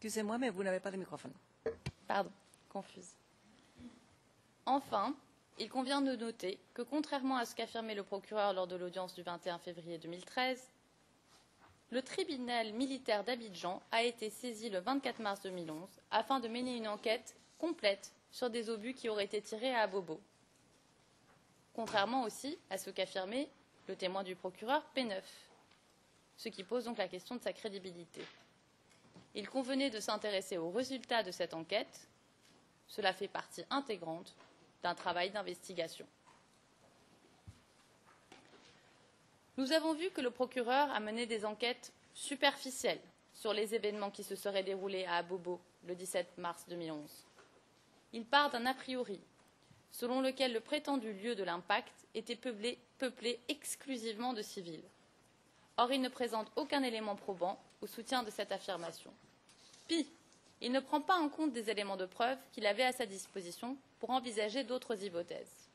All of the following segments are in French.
Excusez-moi, mais vous n'avez pas de microphone. Pardon, confuse. Enfin, il convient de noter que, contrairement à ce qu'affirmait le procureur lors de l'audience du 21 février 2013, le tribunal militaire d'Abidjan a été saisi le 24 mars 2011 afin de mener une enquête complète sur des obus qui auraient été tirés à Abobo. Contrairement aussi à ce qu'affirmait le témoin du procureur P9, ce qui pose donc la question de sa crédibilité. Il convenait de s'intéresser aux résultats de cette enquête. Cela fait partie intégrante d'un travail d'investigation. Nous avons vu que le procureur a mené des enquêtes superficielles sur les événements qui se seraient déroulés à Abobo le 17 mars 2011. Il part d'un a priori, selon lequel le prétendu lieu de l'impact était peuplé exclusivement de civils. Or, il ne présente aucun élément probant au soutien de cette affirmation. Pis, il ne prend pas en compte des éléments de preuve qu'il avait à sa disposition pour envisager d'autres hypothèses.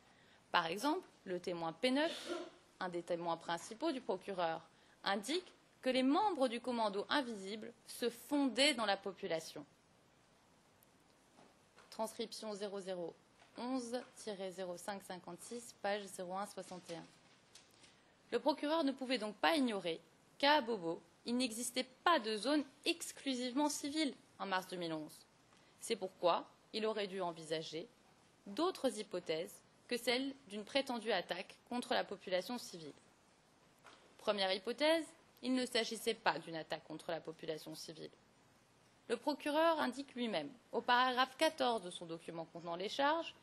Par exemple, le témoin P9, un des témoins principaux du procureur, indique que les membres du commando invisible se fondaient dans la population. Transcription 0011-0556, page 0161. Le procureur ne pouvait donc pas ignorer qu'à Abobo, il n'existait pas de zone exclusivement civile en mars 2011. C'est pourquoi il aurait dû envisager d'autres hypothèses que celle d'une prétendue attaque contre la population civile. Première hypothèse, il ne s'agissait pas d'une attaque contre la population civile. Le procureur indique lui-même, au paragraphe 14 de son document contenant les charges,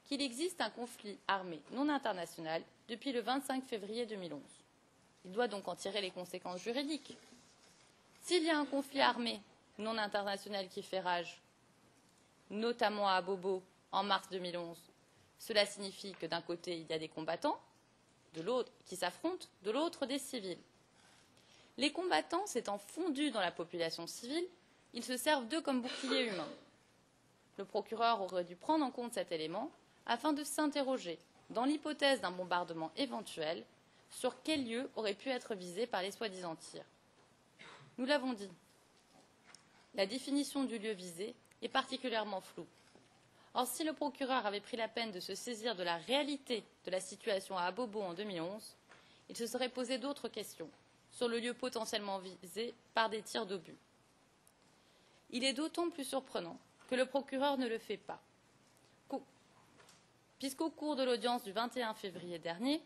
qu'il existe un conflit armé non international depuis le 25 février 2011. Il doit donc en tirer les conséquences juridiques. S'il y a un conflit armé non international qui fait rage, notamment à Abobo en mars 2011, cela signifie que d'un côté, il y a des combattants, de l'autre qui s'affrontent, de l'autre des civils. Les combattants s'étant fondus dans la population civile, ils se servent d'eux comme bouclier humain. Le procureur aurait dû prendre en compte cet élément afin de s'interroger, dans l'hypothèse d'un bombardement éventuel, sur quel lieu aurait pu être visé par les soi-disant tirs. Nous l'avons dit, la définition du lieu visé est particulièrement floue. Or, si le procureur avait pris la peine de se saisir de la réalité de la situation à Abobo en 2011, il se serait posé d'autres questions sur le lieu potentiellement visé par des tirs d'obus. Il est d'autant plus surprenant que le procureur ne le fait pas, puisqu'au cours de l'audience du 21 février dernier,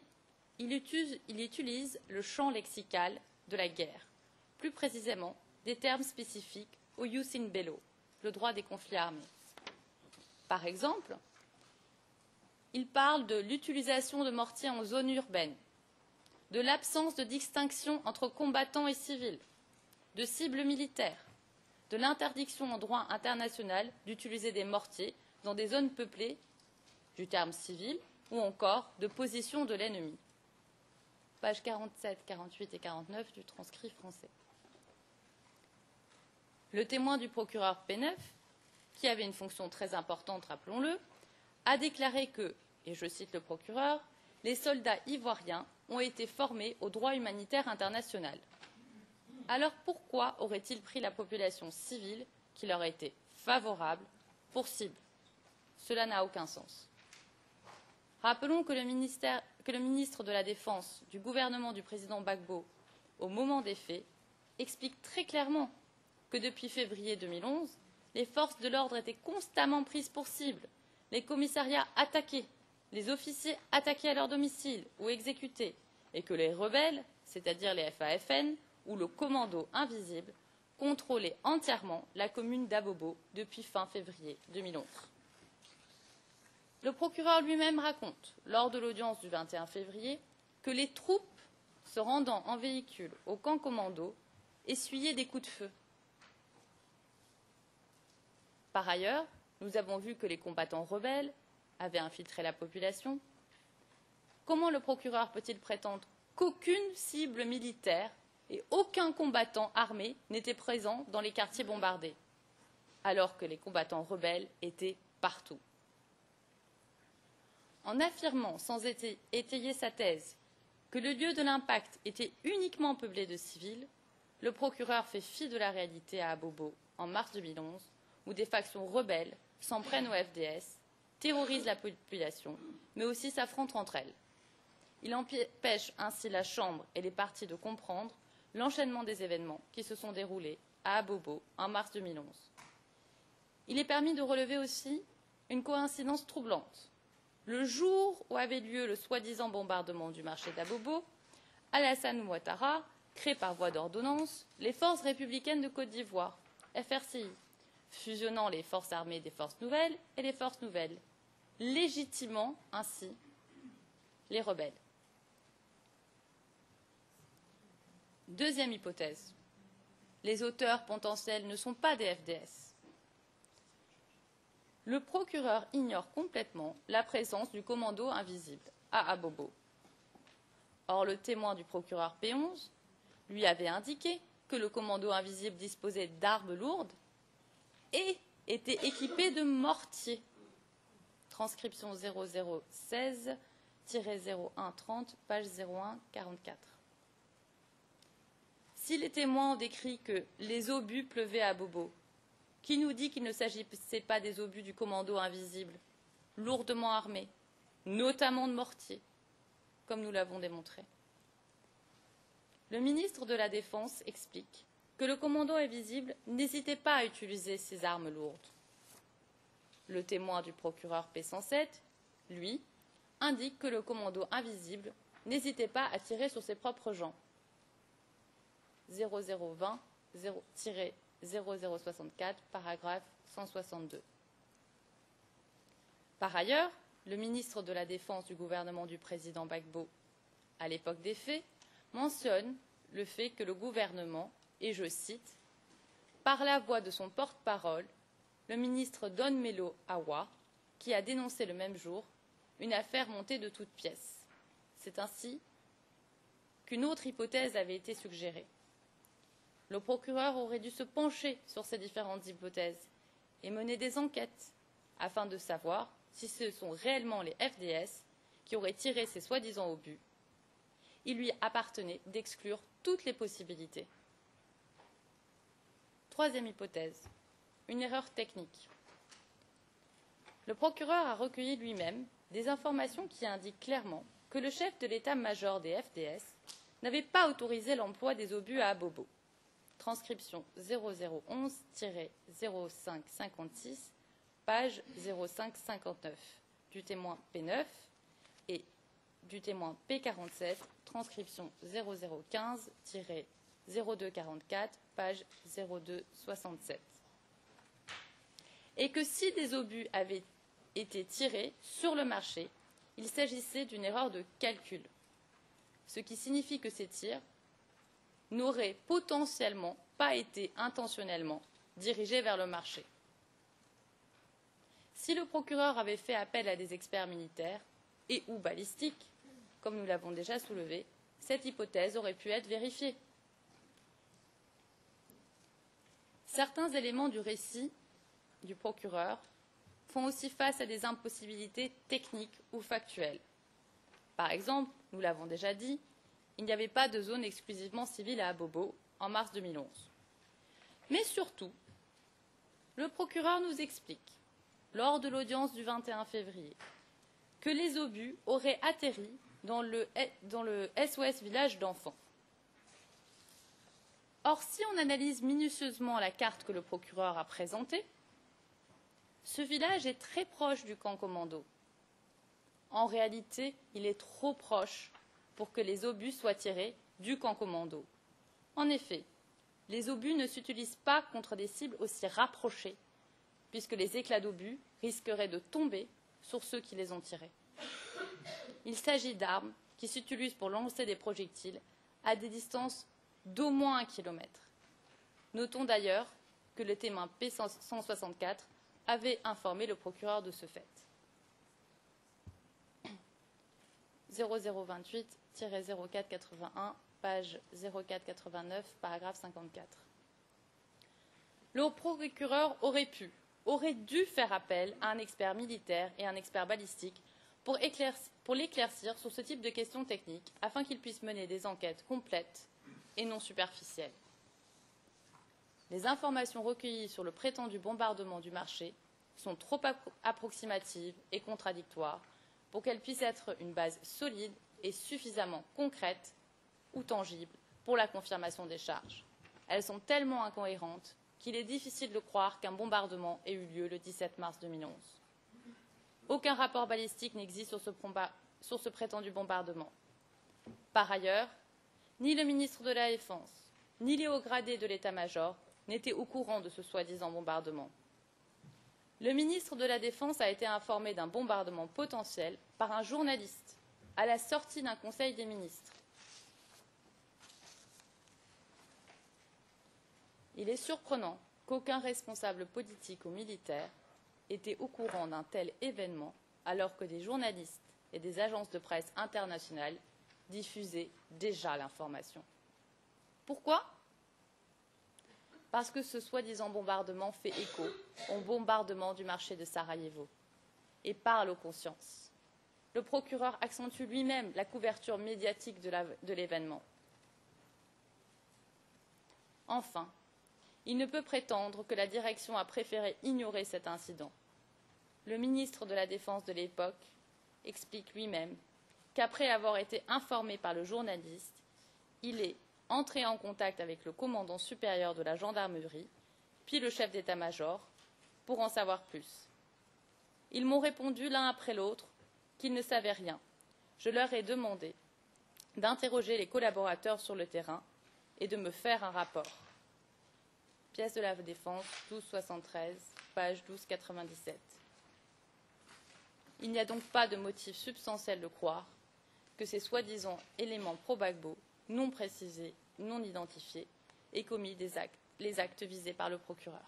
il utilise le champ lexical de la guerre, plus précisément des termes spécifiques au jus in bello, le droit des conflits armés. Par exemple, il parle de l'utilisation de mortiers en zone urbaine, de l'absence de distinction entre combattants et civils, de cibles militaires, de l'interdiction en droit international d'utiliser des mortiers dans des zones peuplées, du terme civil, ou encore de position de l'ennemi. Pages 47, 48 et 49 du transcrit français. Le témoin du procureur P9, qui avait une fonction très importante, rappelons-le, a déclaré que, et je cite le procureur, les soldats ivoiriens ont été formés au droit humanitaire international. Alors pourquoi aurait-il pris la population civile qui leur était favorable pour cible? Cela n'a aucun sens. Rappelons que le ministre de la Défense du gouvernement du président Gbagbo, au moment des faits, explique très clairement que depuis février 2011, les forces de l'ordre étaient constamment prises pour cible, les commissariats attaqués, les officiers attaqués à leur domicile ou exécutés, et que les rebelles, c'est-à-dire les FAFN ou le commando invisible, contrôlaient entièrement la commune d'Abobo depuis fin février 2011. Le procureur lui-même raconte, lors de l'audience du 21 février, que les troupes se rendant en véhicule au camp commando essuyaient des coups de feu. Par ailleurs, nous avons vu que les combattants rebelles avaient infiltré la population. Comment le procureur peut-il prétendre qu'aucune cible militaire et aucun combattant armé n'était présent dans les quartiers bombardés, alors que les combattants rebelles étaient partout? En affirmant sans étayer sa thèse que le lieu de l'impact était uniquement peuplé de civils, le procureur fait fi de la réalité à Abobo en mars 2011, où des factions rebelles s'en prennent au FDS, terrorisent la population, mais aussi s'affrontent entre elles. Il empêche ainsi la Chambre et les partis de comprendre l'enchaînement des événements qui se sont déroulés à Abobo en mars 2011. Il est permis de relever aussi une coïncidence troublante. Le jour où avait lieu le soi-disant bombardement du marché d'Abobo, Alassane Ouattara crée par voie d'ordonnance les forces républicaines de Côte d'Ivoire, FRCI, fusionnant les forces armées des forces nouvelles et les forces nouvelles, légitimant ainsi les rebelles. Deuxième hypothèse. Les auteurs potentiels ne sont pas des FDS. Le procureur ignore complètement la présence du commando invisible à Abobo. Or, le témoin du procureur P11 lui avait indiqué que le commando invisible disposait d'armes lourdes et était équipé de mortiers. Transcription 0016-0130, page 0144. Si les témoins ont décrit que les obus pleuvaient à Bobo, qui nous dit qu'il ne s'agissait pas des obus du commando invisible, lourdement armés, notamment de mortiers, comme nous l'avons démontré? Le ministre de la Défense explique que le commando invisible n'hésitait pas à utiliser ces armes lourdes. Le témoin du procureur P107, lui, indique que le commando invisible n'hésitait pas à tirer sur ses propres gens. 0020-0064, paragraphe 162. Par ailleurs, le ministre de la Défense du gouvernement du président Gbagbo, à l'époque des faits, mentionne le fait que le gouvernement, et je cite, « par la voix de son porte-parole, le ministre Don Melo Awa, qui a dénoncé le même jour une affaire montée de toutes pièces. » C'est ainsi qu'une autre hypothèse avait été suggérée. Le procureur aurait dû se pencher sur ces différentes hypothèses et mener des enquêtes afin de savoir si ce sont réellement les FDS qui auraient tiré ces soi-disant obus. Il lui appartenait d'exclure toutes les possibilités. Troisième hypothèse, une erreur technique. Le procureur a recueilli lui-même des informations qui indiquent clairement que le chef de l'état-major des FDS n'avait pas autorisé l'emploi des obus à Abobo. Transcription 0011-0556, page 0559, du témoin P9 et du témoin P47, transcription 0015-0244, page 0267. Et que si des obus avaient été tirés sur le marché, il s'agissait d'une erreur de calcul, ce qui signifie que ces tirs n'auraient potentiellement pas été intentionnellement dirigés vers le marché. Si le procureur avait fait appel à des experts militaires et ou balistiques, comme nous l'avons déjà soulevé, cette hypothèse aurait pu être vérifiée. Certains éléments du récit du procureur font aussi face à des impossibilités techniques ou factuelles. Par exemple, nous l'avons déjà dit, il n'y avait pas de zone exclusivement civile à Abobo en mars 2011. Mais surtout, le procureur nous explique, lors de l'audience du 21 février, que les obus auraient atterri dans le SOS village d'enfants. Or, si on analyse minutieusement la carte que le procureur a présentée, ce village est très proche du camp commando. En réalité, il est trop proche pour que les obus soient tirés du camp commando. En effet, les obus ne s'utilisent pas contre des cibles aussi rapprochées, puisque les éclats d'obus risqueraient de tomber sur ceux qui les ont tirés. Il s'agit d'armes qui s'utilisent pour lancer des projectiles à des distances d'au moins 1 kilomètre. Notons d'ailleurs que le témoin P164 avait informé le procureur de ce fait. 0028-0481, page 0489, paragraphe 54. Le procureur aurait dû faire appel à un expert militaire et un expert balistique pour l'éclaircir sur ce type de questions techniques afin qu'il puisse mener des enquêtes complètes et non superficielles. les informations recueillies sur le prétendu bombardement du marché sont trop approximatives et contradictoires pour qu'elles puissent être une base solide et suffisamment concrète ou tangible pour la confirmation des charges. Elles sont tellement incohérentes qu'il est difficile de croire qu'un bombardement ait eu lieu le 17 mars 2011. Aucun rapport balistique n'existe sur ce prétendu bombardement. Par ailleurs, ni le ministre de la Défense, ni les hauts gradés de l'état-major n'étaient au courant de ce soi-disant bombardement. Le ministre de la Défense a été informé d'un bombardement potentiel par un journaliste à la sortie d'un conseil des ministres. Il est surprenant qu'aucun responsable politique ou militaire était au courant d'un tel événement alors que des journalistes et des agences de presse internationales diffusaient déjà l'information. Pourquoi ? Parce que ce soi-disant bombardement fait écho au bombardement du marché de Sarajevo et parle aux consciences. Le procureur accentue lui-même la couverture médiatique de l'événement. Enfin, il ne peut prétendre que la direction a préféré ignorer cet incident. Le ministre de la Défense de l'époque explique lui-même qu'après avoir été informé par le journaliste, il est entré en contact avec le commandant supérieur de la gendarmerie, puis le chef d'état-major, pour en savoir plus. Ils m'ont répondu l'un après l'autre qu'ils ne savaient rien. Je leur ai demandé d'interroger les collaborateurs sur le terrain et de me faire un rapport. Pièce de la Défense, 1273, page 1297. Il n'y a donc pas de motif substantiel de croire que ces soi-disant éléments pro-Gbagbo, non précisés, non identifiés, aient commis les actes visés par le procureur.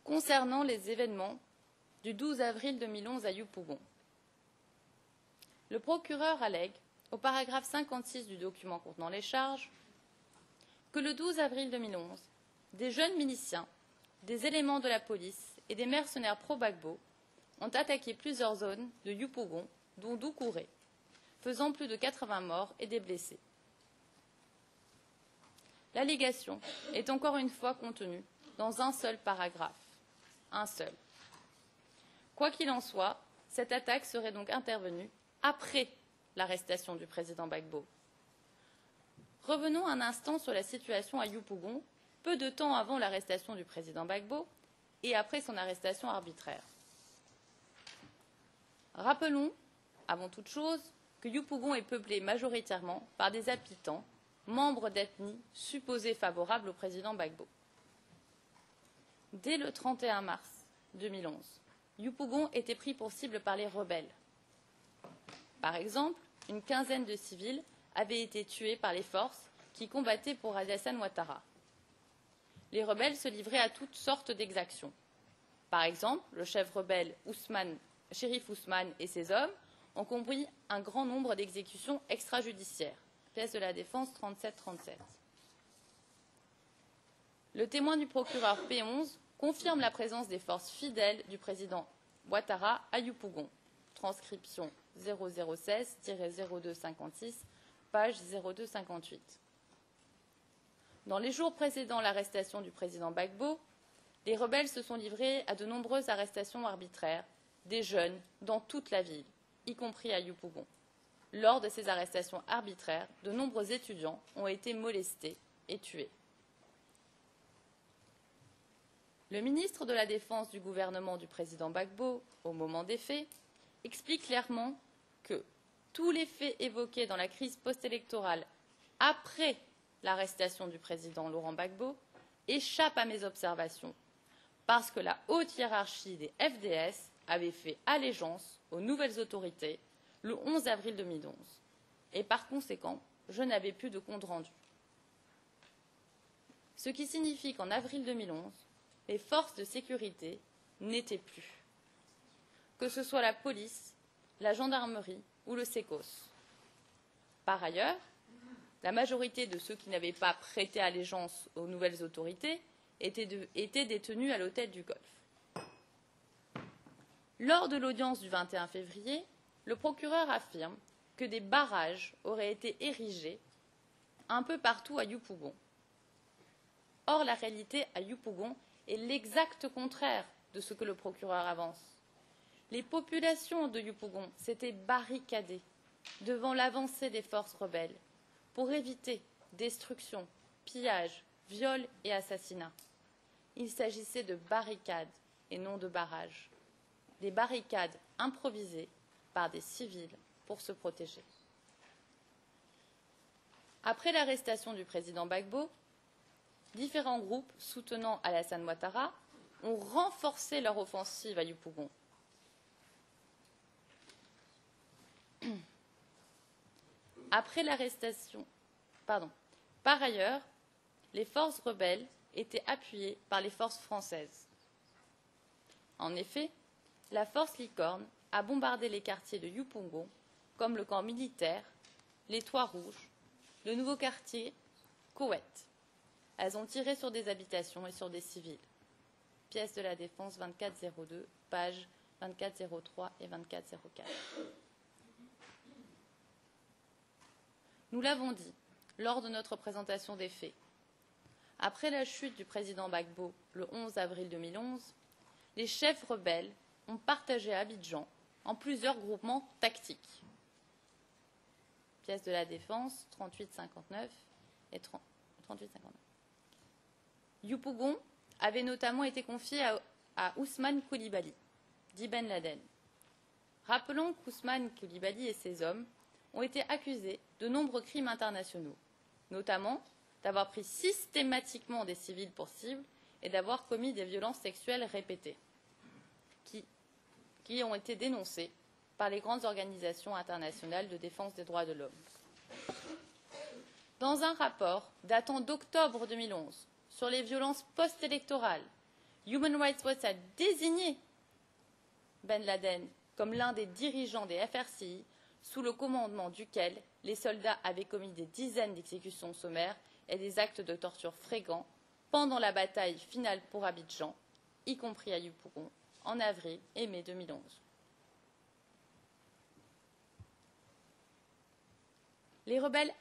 Concernant les événements du 12 avril 2011 à Yupougon, le procureur allègue, au paragraphe 56 du document contenant les charges, que le 12 avril 2011, des jeunes miliciens, des éléments de la police et des mercenaires pro-Gbagbo ont attaqué plusieurs zones de Yupougon, dont Doucouré, faisant plus de 80 morts et des blessés. L'allégation est encore une fois contenue dans un seul paragraphe. Un seul. Quoi qu'il en soit, cette attaque serait donc intervenue après l'arrestation du président Gbagbo. Revenons un instant sur la situation à Yupougon, peu de temps avant l'arrestation du président Gbagbo et après son arrestation arbitraire. Rappelons, avant toute chose, que Yupougon est peuplé majoritairement par des habitants, membres d'ethnies supposées favorables au président Gbagbo. Dès le 31 mars 2011, Yupougon était pris pour cible par les rebelles. Par exemple, une quinzaine de civils avaient été tués par les forces qui combattaient pour Alassane Ouattara. Les rebelles se livraient à toutes sortes d'exactions. Par exemple, le chef rebelle Chérif Ousmane et ses hommes ont conduit un grand nombre d'exécutions extrajudiciaires. Pièce de la Défense 37-37. Le témoin du procureur P11 confirme la présence des forces fidèles du président Ouattara à Yupougon. Transcription 0016-0256, page 0258. Dans les jours précédant l'arrestation du président Gbagbo, les rebelles se sont livrés à de nombreuses arrestations arbitraires des jeunes dans toute la ville, y compris à Yupougon. Lors de ces arrestations arbitraires, de nombreux étudiants ont été molestés et tués. Le ministre de la Défense du gouvernement du président Gbagbo, au moment des faits, explique clairement que tous les faits évoqués dans la crise post-électorale après l'arrestation du président Laurent Gbagbo échappent à mes observations, parce que la haute hiérarchie des FDS avait fait allégeance aux nouvelles autorités le 11 avril 2011, et par conséquent, je n'avais plus de compte rendu. Ce qui signifie qu'en avril 2011, les forces de sécurité n'étaient plus, que ce soit la police, la gendarmerie ou le SECOS. Par ailleurs, la majorité de ceux qui n'avaient pas prêté allégeance aux nouvelles autorités étaient détenus à l'hôtel du Golfe. Lors de l'audience du 21 février, le procureur affirme que des barrages auraient été érigés un peu partout à Yupougon. Or, la réalité à Yupougon est l'exact contraire de ce que le procureur avance. Les populations de Yupougon s'étaient barricadées devant l'avancée des forces rebelles pour éviter destruction, pillage, viol et assassinat. Il s'agissait de barricades et non de barrages. Des barricades improvisées par des civils pour se protéger. Après l'arrestation du président Gbagbo, différents groupes soutenant Alassane Ouattara ont renforcé leur offensive à Yupougon. Après l'arrestation, Par ailleurs, les forces rebelles étaient appuyées par les forces françaises. En effet, la force Licorne a bombardé les quartiers de Yupougon, comme le camp militaire, les Toits Rouges, le nouveau quartier Koweït. Elles ont tiré sur des habitations et sur des civils. Pièce de la Défense 2402, pages 2403 et 2404. Nous l'avons dit lors de notre présentation des faits. Après la chute du président Gbagbo le 11 avril 2011, les chefs rebelles ont partagé Abidjan en plusieurs groupements tactiques. Pièce de la Défense 3859 et 3859. Yupougon avait notamment été confié à Ousmane Coulibaly, dit Ben Laden. Rappelons qu'Ousmane Coulibaly et ses hommes ont été accusés de nombreux crimes internationaux, notamment d'avoir pris systématiquement des civils pour cible et d'avoir commis des violences sexuelles répétées, qui ont été dénoncées par les grandes organisations internationales de défense des droits de l'homme. Dans un rapport datant d'octobre 2011 sur les violences post-électorales, Human Rights Watch a désigné Ben Laden comme l'un des dirigeants des FRCI sous le commandement duquel les soldats avaient commis des dizaines d'exécutions sommaires et des actes de torture fréquents pendant la bataille finale pour Abidjan, y compris à Yupougon, en avril et mai 2011. Les rebelles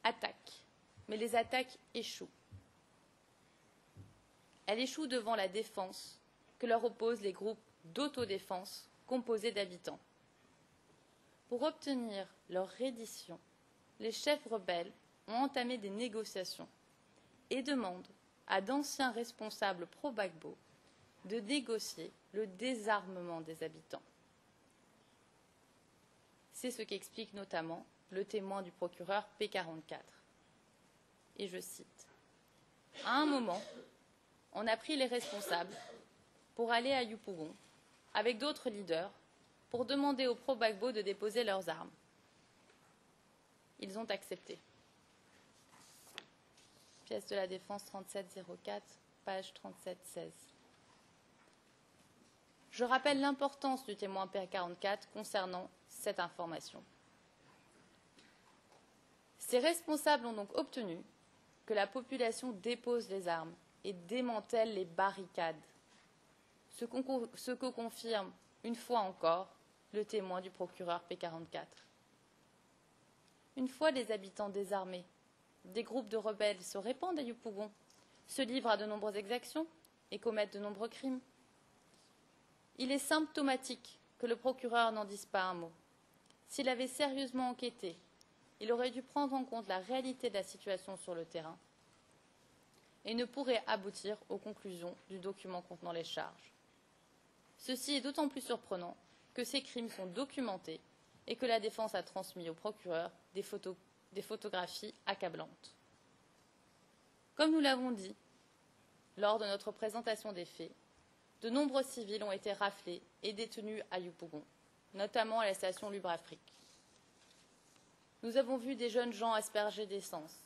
attaquent, mais les attaques échouent. Elles échouent devant la défense que leur opposent les groupes d'autodéfense composés d'habitants. Pour obtenir leur reddition, les chefs rebelles ont entamé des négociations et demandent à d'anciens responsables pro-Gbagbo de négocier le désarmement des habitants. C'est ce qu'explique notamment le témoin du procureur P44. Et je cite, « À un moment, on a pris les responsables pour aller à Yupougon avec d'autres leaders pour demander aux pro-Gbagbo de déposer leurs armes. Ils ont accepté. » Pièce de la Défense 3704, page 3716. Je rappelle l'importance du témoin P44 concernant cette information. Ces responsables ont donc obtenu que la population dépose les armes et démantèle les barricades, ce que confirme une fois encore le témoin du procureur P44. Une fois les habitants désarmés, des groupes de rebelles se répandent à Yupougon, se livrent à de nombreuses exactions et commettent de nombreux crimes. Il est symptomatique que le procureur n'en dise pas un mot. S'il avait sérieusement enquêté, il aurait dû prendre en compte la réalité de la situation sur le terrain et ne pourrait aboutir aux conclusions du document contenant les charges. Ceci est d'autant plus surprenant que ces crimes sont documentés et que la défense a transmis au procureur des photographies accablantes. Comme nous l'avons dit lors de notre présentation des faits, de nombreux civils ont été raflés et détenus à Yupougon, notamment à la station Lubre-Afrique. Nous avons vu des jeunes gens aspergés d'essence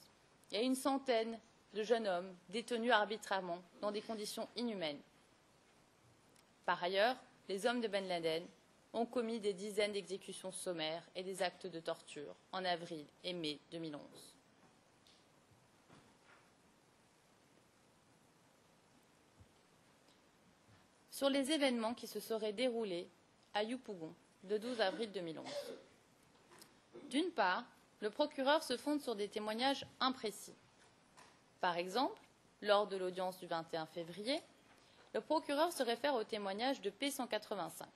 et une centaine de jeunes hommes détenus arbitrairement dans des conditions inhumaines. Par ailleurs, les hommes de Ben Laden ont commis des dizaines d'exécutions sommaires et des actes de torture en avril et mai 2011. sur les événements qui se seraient déroulés à Yupougon le 12 avril 2011. D'une part, le procureur se fonde sur des témoignages imprécis. Par exemple, lors de l'audience du 21 février, le procureur se réfère au témoignage de P185.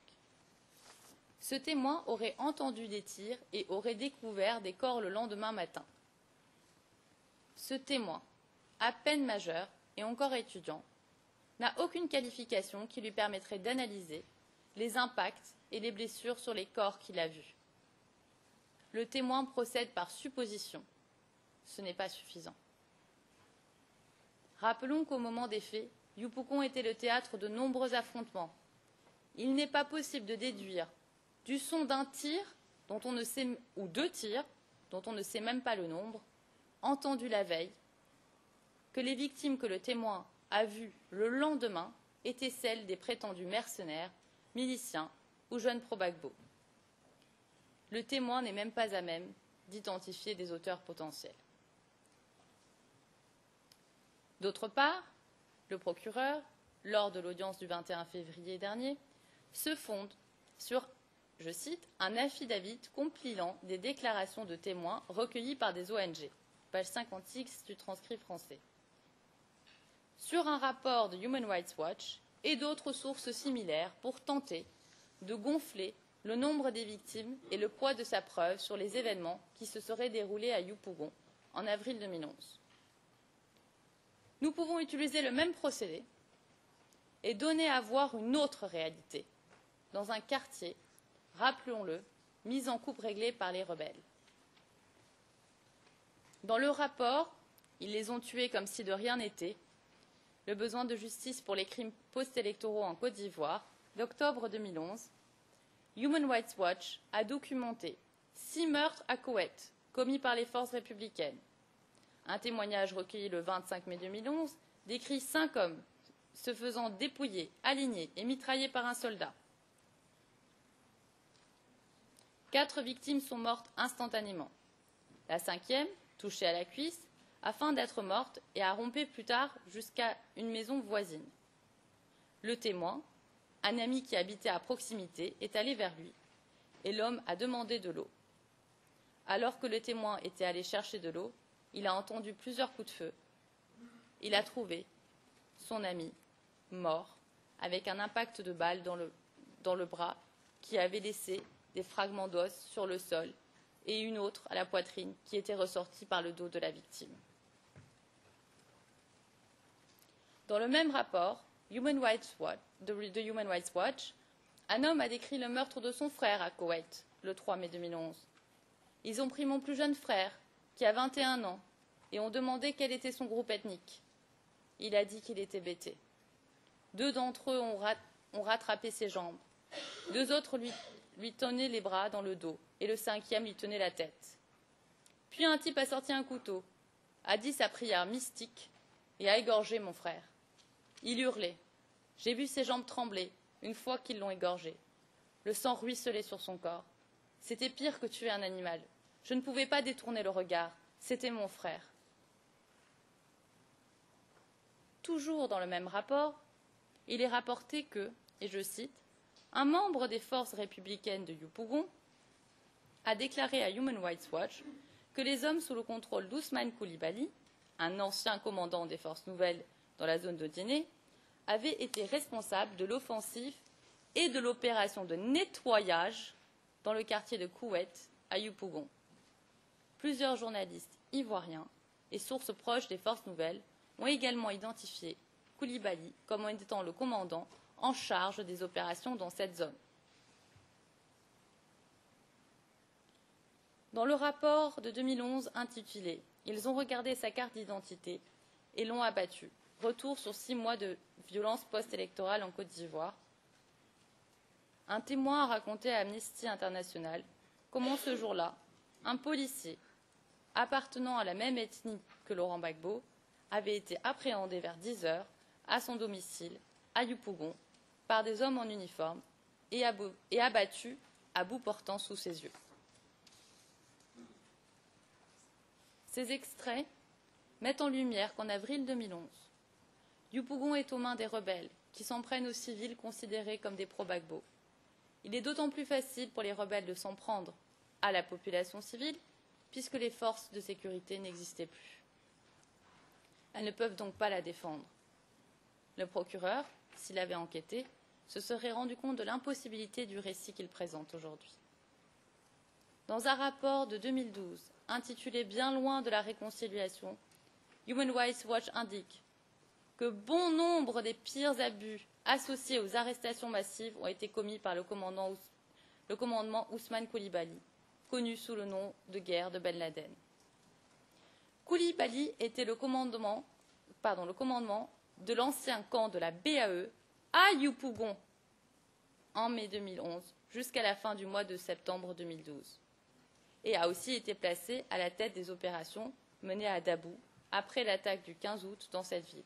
Ce témoin aurait entendu des tirs et aurait découvert des corps le lendemain matin. Ce témoin, à peine majeur et encore étudiant, n'a aucune qualification qui lui permettrait d'analyser les impacts et les blessures sur les corps qu'il a vus. Le témoin procède par supposition. Ce n'est pas suffisant. Rappelons qu'au moment des faits, Yupougon était le théâtre de nombreux affrontements. Il n'est pas possible de déduire du son d'un tir dont on ne sait, ou deux tirs dont on ne sait même pas le nombre, entendus la veille, que les victimes que le témoin a vues le lendemain étaient celles des prétendus mercenaires, miliciens ou jeunes pro-Gbagbo. Le témoin n'est même pas à même d'identifier des auteurs potentiels. D'autre part, le procureur, lors de l'audience du 21 février dernier, se fonde sur, je cite, un affidavit compilant des déclarations de témoins recueillies par des ONG, page 56 du transcrit français, sur un rapport de Human Rights Watch et d'autres sources similaires pour tenter de gonfler le nombre des victimes et le poids de sa preuve sur les événements qui se seraient déroulés à Yupougon en avril 2011. Nous pouvons utiliser le même procédé et donner à voir une autre réalité dans un quartier, rappelons-le, mis en coupe réglée par les rebelles. Dans le rapport, ils les ont tués comme si de rien n'était, le besoin de justice pour les crimes post-électoraux en Côte d'Ivoire, d'octobre 2011, Human Rights Watch a documenté 6 meurtres à Koweït commis par les forces républicaines. Un témoignage recueilli le 25 mai 2011 décrit 5 hommes se faisant dépouiller, alignés et mitraillés par un soldat. 4 victimes sont mortes instantanément. La 5e, touchée à la cuisse, a feint d'être morte et a rampé plus tard jusqu'à une maison voisine. Le témoin, un ami qui habitait à proximité, est allé vers lui et l'homme a demandé de l'eau. Alors que le témoin était allé chercher de l'eau, il a entendu plusieurs coups de feu. Il a trouvé son ami mort avec un impact de balle dans le bras qui avait laissé des fragments d'os sur le sol et une autre à la poitrine qui était ressortie par le dos de la victime. Dans le même rapport de Human Rights Watch, un homme a décrit le meurtre de son frère à Koweït le 3 mai 2011. Ils ont pris mon plus jeune frère, qui a 21 ans, et ont demandé quel était son groupe ethnique. Il a dit qu'il était bété. 2 d'entre eux ont rattrapé ses jambes. 2 autres lui tenaient les bras dans le dos, et le 5e lui tenait la tête. Puis un type a sorti un couteau, a dit sa prière mystique et a égorgé mon frère. Il hurlait. J'ai vu ses jambes trembler une fois qu'ils l'ont égorgé. Le sang ruisselait sur son corps. C'était pire que tuer un animal. Je ne pouvais pas détourner le regard. C'était mon frère. Toujours dans le même rapport, il est rapporté que, et je cite, un membre des forces républicaines de Yupougon a déclaré à Human Rights Watch que les hommes sous le contrôle d'Ousmane Coulibaly, un ancien commandant des forces nouvelles dans la zone de Djenné, avaient été responsables de l'offensive et de l'opération de nettoyage dans le quartier de Koweït à Yupougon. Plusieurs journalistes ivoiriens et sources proches des forces nouvelles ont également identifié Coulibaly comme étant le commandant en charge des opérations dans cette zone. Dans le rapport de 2011 intitulé « Ils ont regardé sa carte d'identité et l'ont abattu. Retour sur 6 mois de violence post-électorale en Côte d'Ivoire », un témoin a raconté à Amnesty International comment ce jour-là, un policier appartenant à la même ethnie que Laurent Gbagbo avait été appréhendé vers 10 heures à son domicile à Yupougon par des hommes en uniforme et abattu à bout portant sous ses yeux. Ces extraits mettent en lumière qu'en avril 2011, Yupougon est aux mains des rebelles qui s'en prennent aux civils considérés comme des pro-Gbagbo. Il est d'autant plus facile pour les rebelles de s'en prendre à la population civile, puisque les forces de sécurité n'existaient plus. Elles ne peuvent donc pas la défendre. Le procureur, s'il avait enquêté, se serait rendu compte de l'impossibilité du récit qu'il présente aujourd'hui. Dans un rapport de 2012, intitulé Bien loin de la réconciliation, Human Rights Watch indique que bon nombre des pires abus associés aux arrestations massives ont été commis par le commandement Ousmane Coulibaly, connu sous le nom de guerre de Ben Laden. Coulibaly était le commandement de l'ancien camp de la BAE à Yopougon en mai 2011 jusqu'à la fin du mois de septembre 2012 et a aussi été placé à la tête des opérations menées à Dabou après l'attaque du 15 août dans cette ville.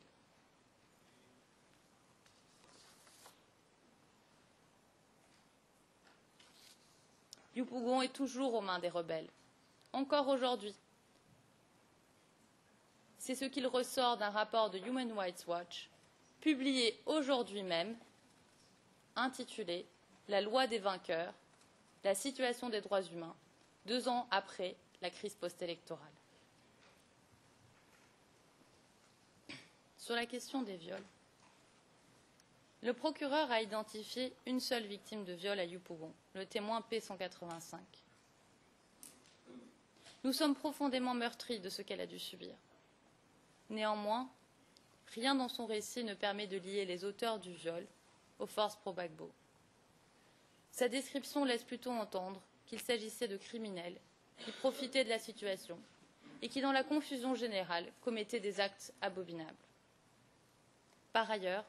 Yopougon est toujours aux mains des rebelles, encore aujourd'hui. C'est ce qu'il ressort d'un rapport de Human Rights Watch, publié aujourd'hui même, intitulé « La loi des vainqueurs, la situation des droits humains, 2 ans après la crise post-électorale ». Sur la question des viols, le procureur a identifié une seule victime de viol à Yopougon, le témoin P185. Nous sommes profondément meurtris de ce qu'elle a dû subir. Néanmoins, rien dans son récit ne permet de lier les auteurs du viol aux forces pro-Gbagbo. Sa description laisse plutôt entendre qu'il s'agissait de criminels qui profitaient de la situation et qui, dans la confusion générale, commettaient des actes abominables. Par ailleurs,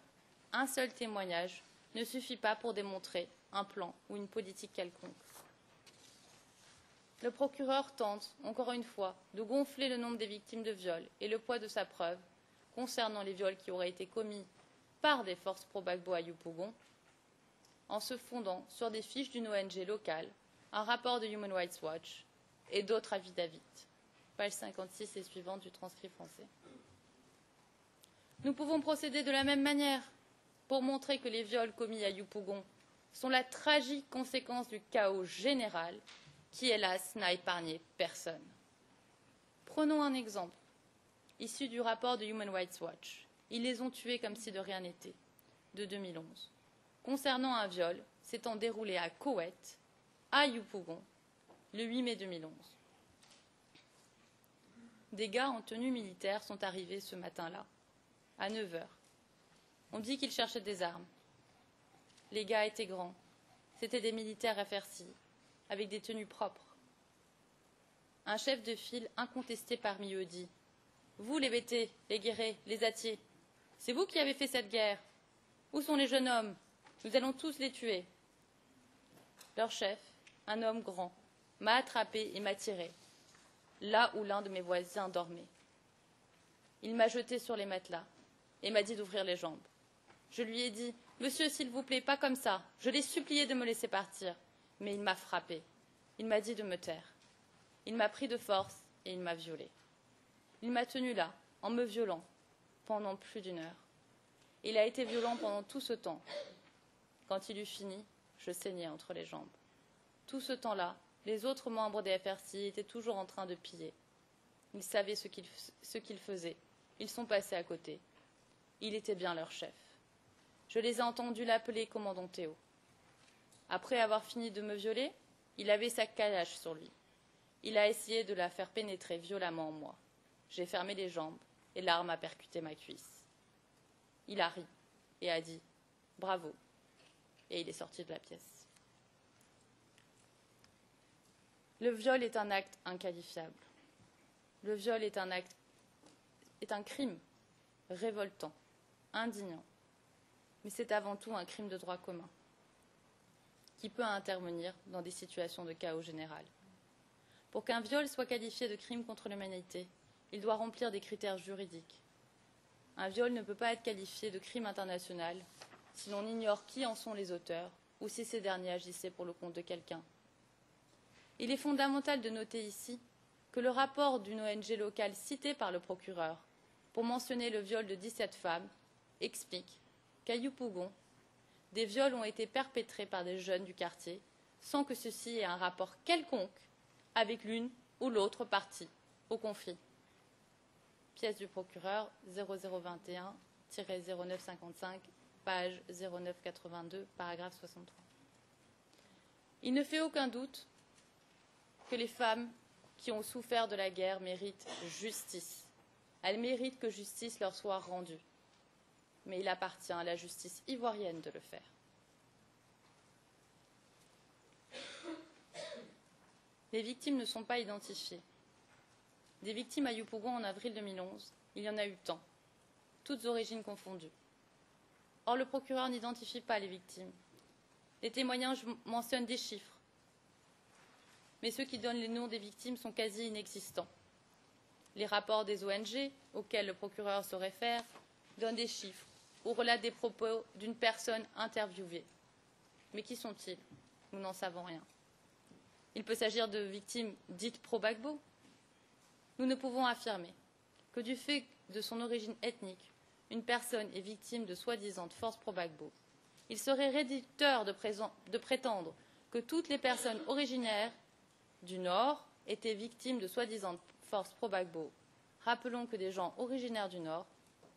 un seul témoignage ne suffit pas pour démontrer un plan ou une politique quelconque. Le procureur tente, encore une fois, de gonfler le nombre des victimes de viol et le poids de sa preuve concernant les viols qui auraient été commis par des forces pro-Gbagbo à Yopougon, en se fondant sur des fiches d'une ONG locale, un rapport de Human Rights Watch et d'autres affidavits. Page 56 et suivante du transcrit français. Nous pouvons procéder de la même manière pour montrer que les viols commis à Yopougon sont la tragique conséquence du chaos général qui, hélas, n'a épargné personne. Prenons un exemple, issu du rapport de Human Rights Watch. Ils les ont tués comme si de rien n'était, de 2011, concernant un viol s'étant déroulé à Koweït, à Yopougon, le 8 mai 2011. Des gars en tenue militaire sont arrivés ce matin-là, à 9 h. On dit qu'ils cherchaient des armes. Les gars étaient grands. C'étaient des militaires FRC, avec des tenues propres. Un chef de file incontesté parmi eux dit « Vous, les bêtés, les guérets, les attiers, c'est vous qui avez fait cette guerre. Où sont les jeunes hommes? Nous allons tous les tuer. » Leur chef, un homme grand, m'a attrapé et m'a tiré, là où l'un de mes voisins dormait. Il m'a jeté sur les matelas et m'a dit d'ouvrir les jambes. Je lui ai dit « Monsieur, s'il vous plaît, pas comme ça. » Je l'ai supplié de me laisser partir, mais il m'a frappé. Il m'a dit de me taire. Il m'a pris de force et il m'a violée. Il m'a tenue là, en me violant, pendant plus d'1 heure. Il a été violent pendant tout ce temps. Quand il eut fini, je saignais entre les jambes. Tout ce temps-là, les autres membres des FRC étaient toujours en train de piller. Ils savaient ce qu'ils faisaient. Ils sont passés à côté. Il était bien leur chef. Je les ai entendus l'appeler commandant Théo. Après avoir fini de me violer, il avait sa calache sur lui. Il a essayé de la faire pénétrer violemment en moi. J'ai fermé les jambes et l'arme a percuté ma cuisse. Il a ri et a dit « Bravo » et il est sorti de la pièce. Le viol est un acte inqualifiable. Le viol est un crime révoltant, indignant, mais c'est avant tout un crime de droit commun qui peut intervenir dans des situations de chaos général. Pour qu'un viol soit qualifié de crime contre l'humanité, il doit remplir des critères juridiques. Un viol ne peut pas être qualifié de crime international si l'on ignore qui en sont les auteurs ou si ces derniers agissaient pour le compte de quelqu'un. Il est fondamental de noter ici que le rapport d'une ONG locale citée par le procureur pour mentionner le viol de 17 femmes explique qu'à Yopougon, des viols ont été perpétrés par des jeunes du quartier sans que ceci ait un rapport quelconque avec l'une ou l'autre partie au conflit. Pièce du procureur 0021-0955, page 0982, paragraphe 63. Il ne fait aucun doute que les femmes qui ont souffert de la guerre méritent justice. Elles méritent que justice leur soit rendue. Mais il appartient à la justice ivoirienne de le faire. Les victimes ne sont pas identifiées. Des victimes à Yopougon en avril 2011, il y en a eu tant, toutes origines confondues. Or, le procureur n'identifie pas les victimes. Les témoignages mentionnent des chiffres, mais ceux qui donnent les noms des victimes sont quasi inexistants. Les rapports des ONG auxquels le procureur se réfère donnent des chiffres ou relatent des propos d'une personne interviewée. Mais qui sont-ils? Nous n'en savons rien. Il peut s'agir de victimes dites pro-Gbagbo. Nous ne pouvons affirmer que du fait de son origine ethnique, une personne est victime de soi-disant forces pro-Gbagbo. Il serait réducteur de prétendre que toutes les personnes originaires du Nord étaient victimes de soi-disant forces pro-Gbagbo. Rappelons que des gens originaires du Nord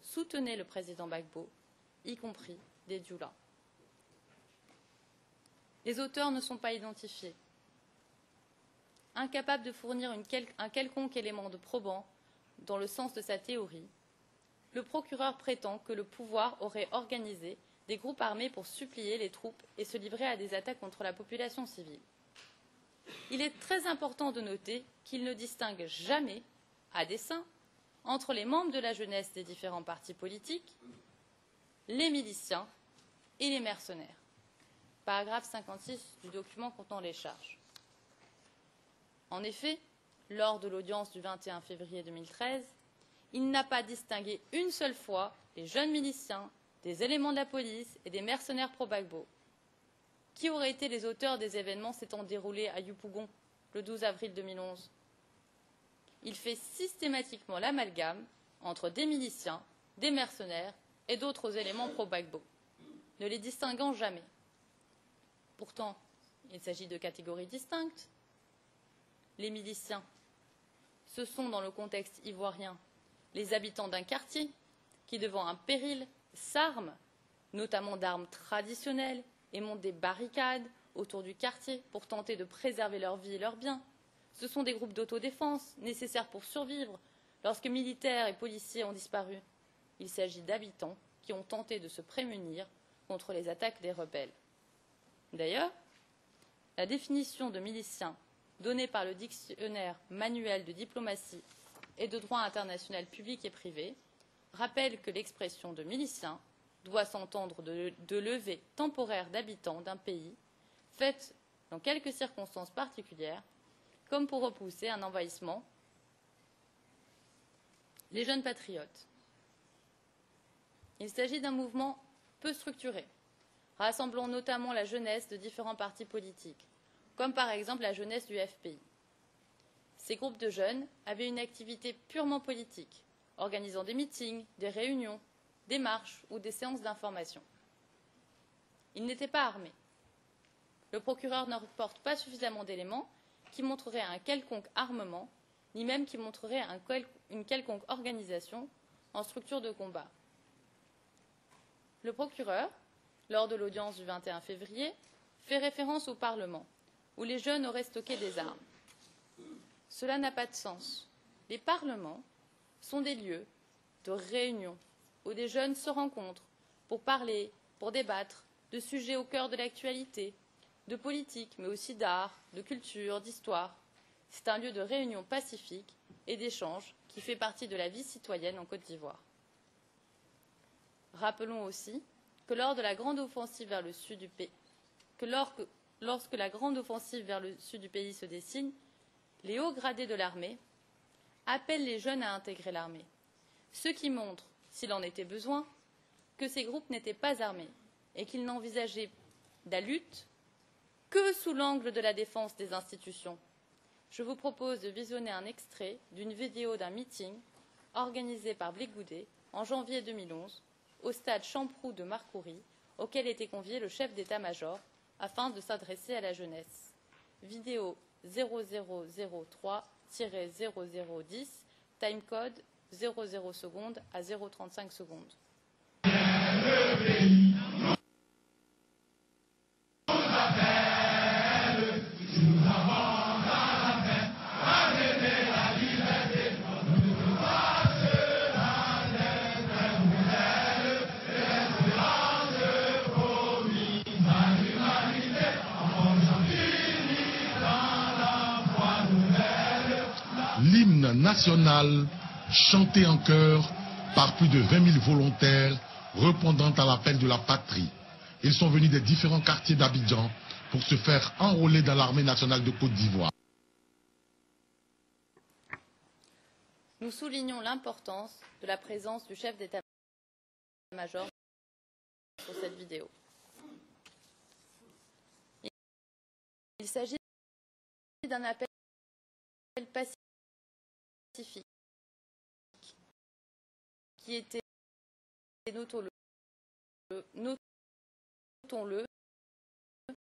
soutenaient le président Gbagbo, y compris des Dioula. Les auteurs ne sont pas identifiés. Incapable de fournir un quelconque élément de probant dans le sens de sa théorie, le procureur prétend que le pouvoir aurait organisé des groupes armés pour supplier les troupes et se livrer à des attaques contre la population civile. Il est très important de noter qu'il ne distingue jamais, à dessein, entre les membres de la jeunesse des différents partis politiques, les miliciens et les mercenaires. Paragraphe 56 du document contenant les charges. En effet, lors de l'audience du 21 février 2013, il n'a pas distingué une seule fois les jeunes miliciens, des éléments de la police et des mercenaires pro-Gbagbo. Qui auraient été les auteurs des événements s'étant déroulés à Yopougon le 12 avril 2011 ? Il fait systématiquement l'amalgame entre des miliciens, des mercenaires et d'autres éléments pro-Gbagbo, ne les distinguant jamais. Pourtant, il s'agit de catégories distinctes. Les miliciens, ce sont dans le contexte ivoirien les habitants d'un quartier qui, devant un péril, s'arment, notamment d'armes traditionnelles, et montent des barricades autour du quartier pour tenter de préserver leur vie et leurs biens. Ce sont des groupes d'autodéfense nécessaires pour survivre lorsque militaires et policiers ont disparu. Il s'agit d'habitants qui ont tenté de se prémunir contre les attaques des rebelles. D'ailleurs, la définition de milicien donnée par le dictionnaire manuel de diplomatie et de droit international public et privé rappelle que l'expression de milicien doit s'entendre de levée temporaire d'habitants d'un pays faite dans quelques circonstances particulières, comme pour repousser un envahissement. Les jeunes patriotes. Il s'agit d'un mouvement peu structuré, rassemblant notamment la jeunesse de différents partis politiques, comme par exemple la jeunesse du FPI. Ces groupes de jeunes avaient une activité purement politique, organisant des meetings, des réunions, des marches ou des séances d'information. Ils n'étaient pas armés. Le procureur ne reporte pas suffisamment d'éléments qui montreraient un quelconque armement, ni même qui montreraient une quelconque organisation en structure de combat. Le procureur, lors de l'audience du 21 février, fait référence au Parlement, où les jeunes auraient stocké des armes. Cela n'a pas de sens. Les parlements sont des lieux de réunion où des jeunes se rencontrent pour parler, pour débattre de sujets au cœur de l'actualité, de politique, mais aussi d'art, de culture, d'histoire. C'est un lieu de réunion pacifique et d'échange qui fait partie de la vie citoyenne en Côte d'Ivoire. Rappelons aussi que lors de la grande offensive vers le sud du pays, lorsque la grande offensive vers le sud du pays se dessine, les hauts gradés de l'armée appellent les jeunes à intégrer l'armée, ce qui montre, s'il en était besoin, que ces groupes n'étaient pas armés et qu'ils n'envisageaient la lutte que sous l'angle de la défense des institutions. Je vous propose de visionner un extrait d'une vidéo d'un meeting organisé par Blé Goudé en janvier 2011 au stade Champroux de Marcory, auquel était convié le chef d'état-major, afin de s'adresser à la jeunesse. Vidéo 0003-0010, timecode 00 secondes à 0,35 secondes. L'hymne national chanté en chœur par plus de 20 000 volontaires répondant à l'appel de la patrie. Ils sont venus des différents quartiers d'Abidjan pour se faire enrôler dans l'armée nationale de Côte d'Ivoire. Nous soulignons l'importance de la présence du chef d'état-major sur cette vidéo. Il s'agit d'un appel pacifique qui était, notons-le,